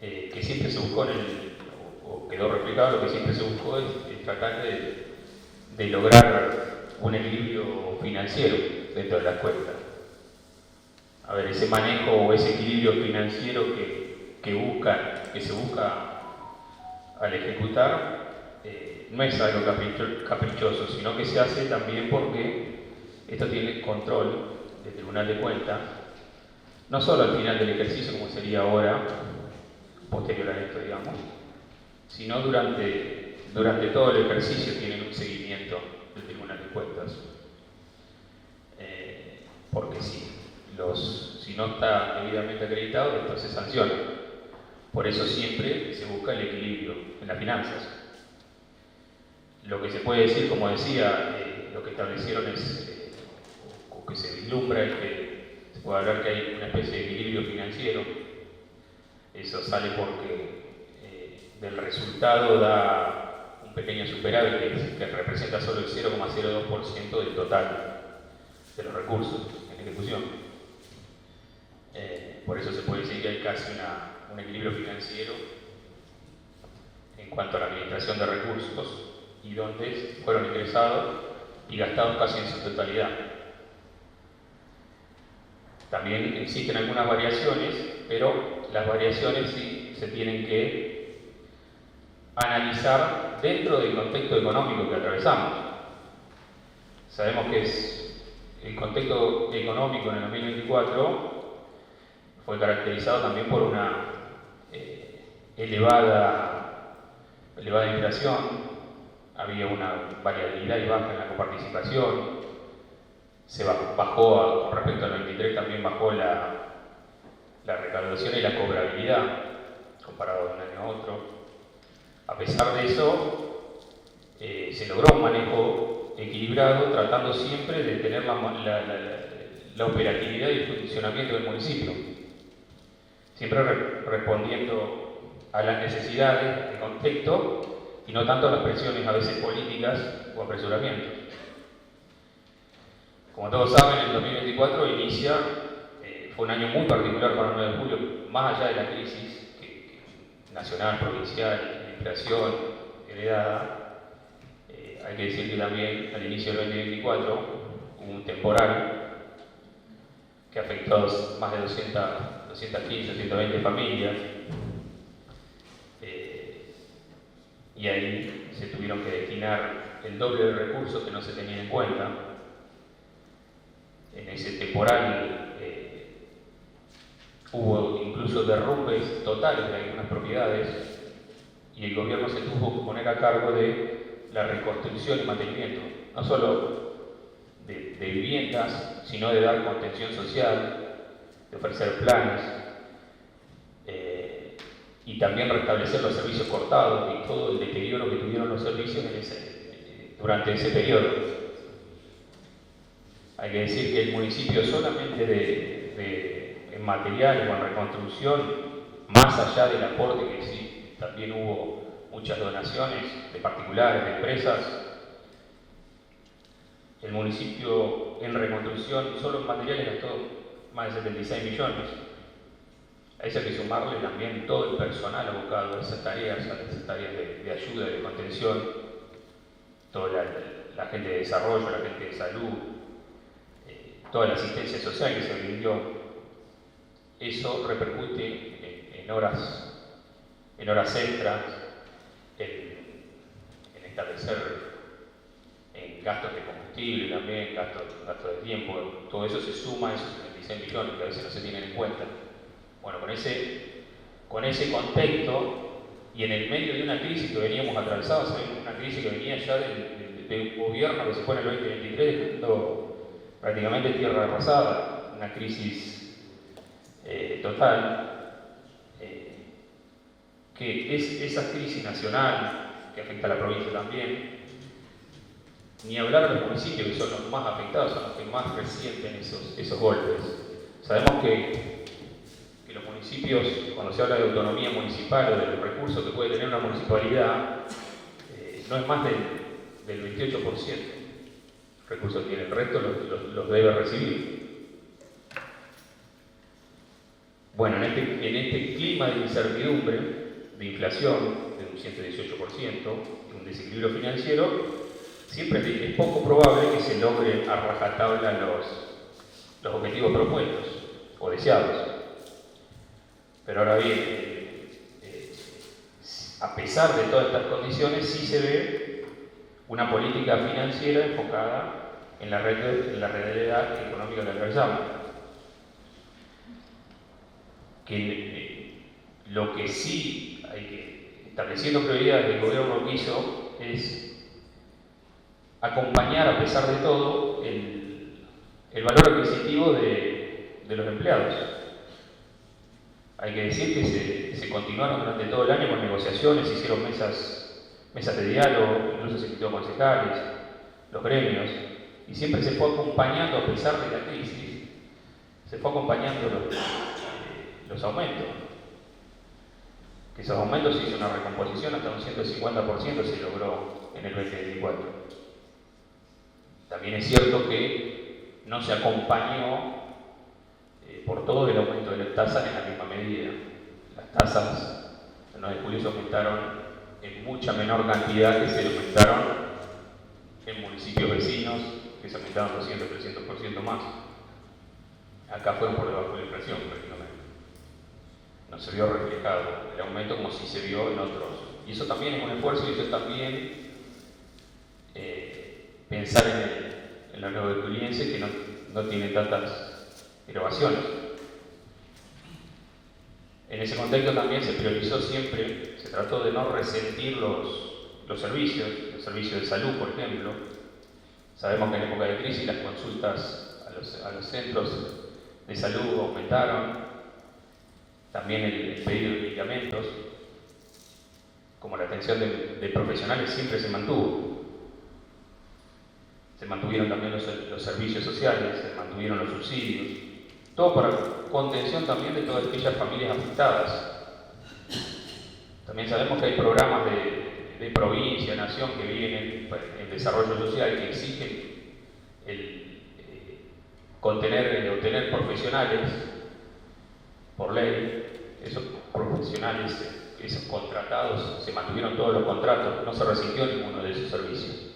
que siempre se buscó o quedó reflejado, lo que siempre se buscó es tratar de lograr un equilibrio financiero dentro de las cuentas. A ver, ese manejo o ese equilibrio financiero que se busca al ejecutar no es algo caprichoso, sino que se hace también porque esto tiene control del Tribunal de Cuentas, no solo al final del ejercicio, como sería ahora, posterior a esto, digamos, sino durante todo el ejercicio tienen un seguimiento del Tribunal de Cuentas. Porque si no está debidamente acreditado, entonces se sanciona. Por eso siempre se busca el equilibrio en las finanzas. Lo que se puede decir, como decía, lo que establecieron es, o que se vislumbra, es que se puede hablar que hay una especie de equilibrio financiero. Eso sale porque del resultado da un pequeño superávit que representa solo el 0,02% del total de los recursos en ejecución. Por eso se puede decir que hay casi un equilibrio financiero en cuanto a la administración de recursos y donde fueron ingresados y gastados casi en su totalidad. También existen algunas variaciones, pero las variaciones sí se tienen que analizar dentro del contexto económico que atravesamos. Sabemos que el contexto económico en el 2024 fue caracterizado también por una elevada inflación, había una variabilidad y baja en la coparticipación, se bajó con respecto al 23, también bajó la recaudación y la cobrabilidad comparado de un año a otro. A pesar de eso, se logró un manejo equilibrado, tratando siempre de tener la operatividad y el funcionamiento del municipio, siempre respondiendo a las necesidades del contexto y no tanto a las presiones a veces políticas o apresuramientos. Como todos saben, el 2024 fue un año muy particular para el 9 de julio, más allá de la crisis nacional, provincial, de inflación heredada. Hay que decir que también al inicio del 2024 hubo un temporal que afectó a más de 215, 220 familias, y ahí se tuvieron que destinar el doble de recursos que no se tenían en cuenta. En ese temporal hubo incluso derrumbes totales de algunas propiedades y el gobierno se tuvo que poner a cargo de la reconstrucción y mantenimiento, no solo de viviendas, sino de dar contención social, de ofrecer planes y también restablecer los servicios cortados y todo el deterioro que tuvieron los servicios durante ese periodo. Hay que decir que el municipio solamente en materiales o en reconstrucción, más allá del aporte que sí, también hubo muchas donaciones de particulares, de empresas, el municipio en reconstrucción solo en materiales gastó más de 76 millones. A eso hay que sumarle también todo el personal abocado a esas tareas de ayuda, de contención, toda la gente de desarrollo, la gente de salud, toda la asistencia social que se brindó. Eso repercute en horas extras, en establecer en gastos de combustible también, gastos de tiempo. Todo eso se suma a esos 36 millones que a veces no se tienen en cuenta. Bueno, con ese contexto y en el medio de una crisis que veníamos atravesando, sabemos una crisis que venía ya de un gobierno que se fue en el 2023 dejando prácticamente tierra arrasada, una crisis total, que es esa crisis nacional que afecta a la provincia también, ni hablar de los municipios que son los más afectados, son los que más resienten esos golpes. Sabemos que los municipios, cuando se habla de autonomía municipal o de los recursos que puede tener una municipalidad, no es más del 28% recursos tiene, el resto los debe recibir. Bueno, en este clima clima de incertidumbre, de inflación de un 118%, de un desequilibrio financiero, siempre es poco probable que se logren a rajatabla los objetivos propuestos o deseados. Pero ahora bien, a pesar de todas estas condiciones, sí se ve una política financiera enfocada en la realidad económica que atravesamos. Lo que sí hay que, estableciendo prioridades, el gobierno lo que hizo es acompañar, a pesar de todo, el valor adquisitivo de los empleados. Hay que decir que se continuaron durante todo el año con negociaciones, se hicieron mesas de diálogo, incluso se invitó a concejales, los gremios, y siempre se fue acompañando, a pesar de la crisis, se fue acompañando los aumentos. Que esos aumentos se hizo una recomposición, hasta un 150% se logró en el 2024. También es cierto que no se acompañó por todo el aumento de las tasas en la misma medida. Las tasas en el 9 de julio se aumentaron en mucha menor cantidad que se aumentaron en municipios vecinos, que se aumentaron 200, 300% más. Acá fueron por debajo de la inflación prácticamente. No se vio reflejado el aumento como si se vio en otros. Y eso también es un esfuerzo, y eso también pensar en los nuevojulienses que no tienen tantas innovaciones. En ese contexto también se priorizó siempre, se trató de no resentir los servicios de salud, por ejemplo. Sabemos que en época de crisis las consultas a los centros de salud aumentaron, también el pedido de medicamentos, como la atención de profesionales siempre se mantuvo. Se mantuvieron también los servicios sociales, se mantuvieron los subsidios, todo para contención también de todas aquellas familias afectadas. También sabemos que hay programas de provincia, nación, que vienen en desarrollo social, que exigen obtener profesionales por ley. Esos profesionales, esos contratados, se mantuvieron todos los contratos, no se resintió ninguno de esos servicios.